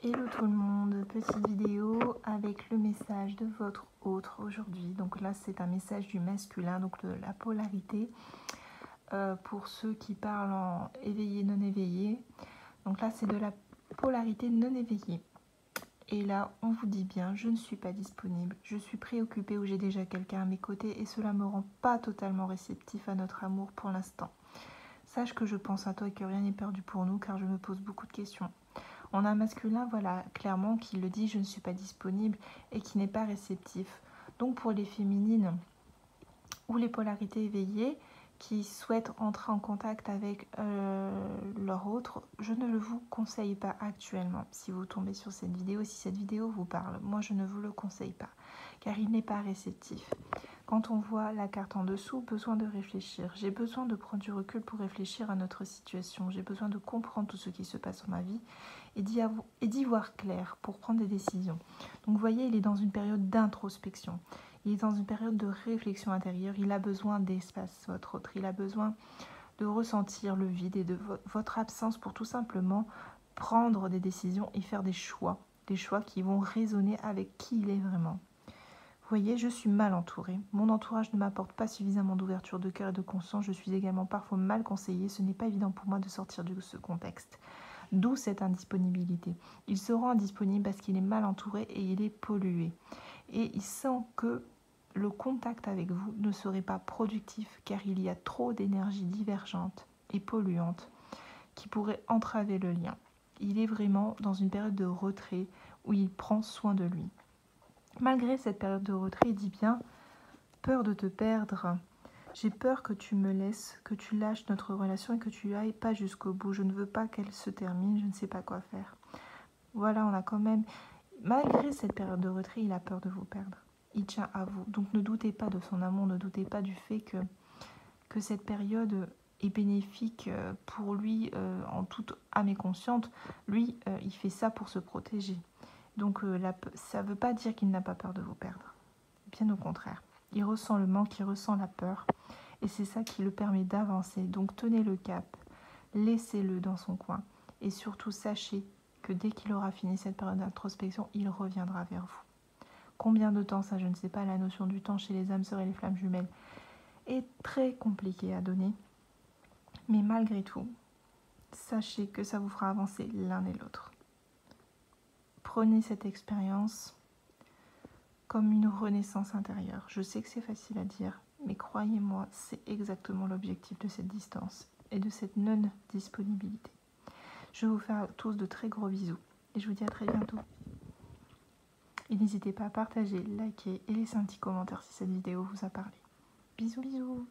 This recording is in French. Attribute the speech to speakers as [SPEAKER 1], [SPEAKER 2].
[SPEAKER 1] Hello tout le monde, petite vidéo avec le message de votre autre aujourd'hui. Donc là c'est un message du masculin, donc de la polarité pour ceux qui parlent en éveillé, non éveillé. Donc là c'est de la polarité non éveillée. Et là on vous dit bien, je ne suis pas disponible, je suis préoccupée ou j'ai déjà quelqu'un à mes côtés et cela me rend pas totalement réceptif à notre amour pour l'instant. Sache que je pense à toi et que rien n'est perdu pour nous car je me pose beaucoup de questions. On a un masculin, voilà, clairement, qui le dit, je ne suis pas disponible et qui n'est pas réceptif. Donc pour les féminines ou les polarités éveillées qui souhaitent entrer en contact avec leur autre, je ne le vous conseille pas actuellement. Si vous tombez sur cette vidéo, si cette vidéo vous parle, moi je ne vous le conseille pas, car il n'est pas réceptif. Quand on voit la carte en dessous, besoin de réfléchir. J'ai besoin de prendre du recul pour réfléchir à notre situation. J'ai besoin de comprendre tout ce qui se passe dans ma vie et d'y voir clair pour prendre des décisions. Donc vous voyez, il est dans une période d'introspection. Il est dans une période de réflexion intérieure. Il a besoin d'espace, votre autre. Il a besoin de ressentir le vide et de votre absence pour tout simplement prendre des décisions et faire des choix. Des choix qui vont résonner avec qui il est vraiment. Vous voyez, je suis mal entourée. Mon entourage ne m'apporte pas suffisamment d'ouverture de cœur et de conscience. Je suis également parfois mal conseillée. Ce n'est pas évident pour moi de sortir de ce contexte. D'où cette indisponibilité. Il se rend indisponible parce qu'il est mal entouré et il est pollué. Et il sent que le contact avec vous ne serait pas productif car il y a trop d'énergie divergente et polluante qui pourrait entraver le lien. Il est vraiment dans une période de retrait où il prend soin de lui. Malgré cette période de retrait, il dit bien « peur de te perdre ». J'ai peur que tu me laisses, que tu lâches notre relation et que tu ailles pas jusqu'au bout. Je ne veux pas qu'elle se termine, je ne sais pas quoi faire. Voilà, on a quand même... Malgré cette période de retrait, il a peur de vous perdre. Il tient à vous. Donc ne doutez pas de son amour, ne doutez pas du fait que cette période est bénéfique pour lui en toute âme et conscience. Lui, il fait ça pour se protéger. Donc ça ne veut pas dire qu'il n'a pas peur de vous perdre. Bien au contraire. Il ressent le manque, il ressent la peur. Et c'est ça qui le permet d'avancer. Donc tenez le cap, laissez-le dans son coin. Et surtout sachez que dès qu'il aura fini cette période d'introspection, il reviendra vers vous. Combien de temps, ça je ne sais pas, la notion du temps chez les âmes sœurs et les flammes jumelles est très compliquée à donner. Mais malgré tout, sachez que ça vous fera avancer l'un et l'autre. Prenez cette expérience comme une renaissance intérieure. Je sais que c'est facile à dire, mais croyez-moi, c'est exactement l'objectif de cette distance et de cette non-disponibilité. Je vous fais à tous de très gros bisous et je vous dis à très bientôt. Et n'hésitez pas à partager, liker et laisser un petit commentaire si cette vidéo vous a parlé. Bisous bisous.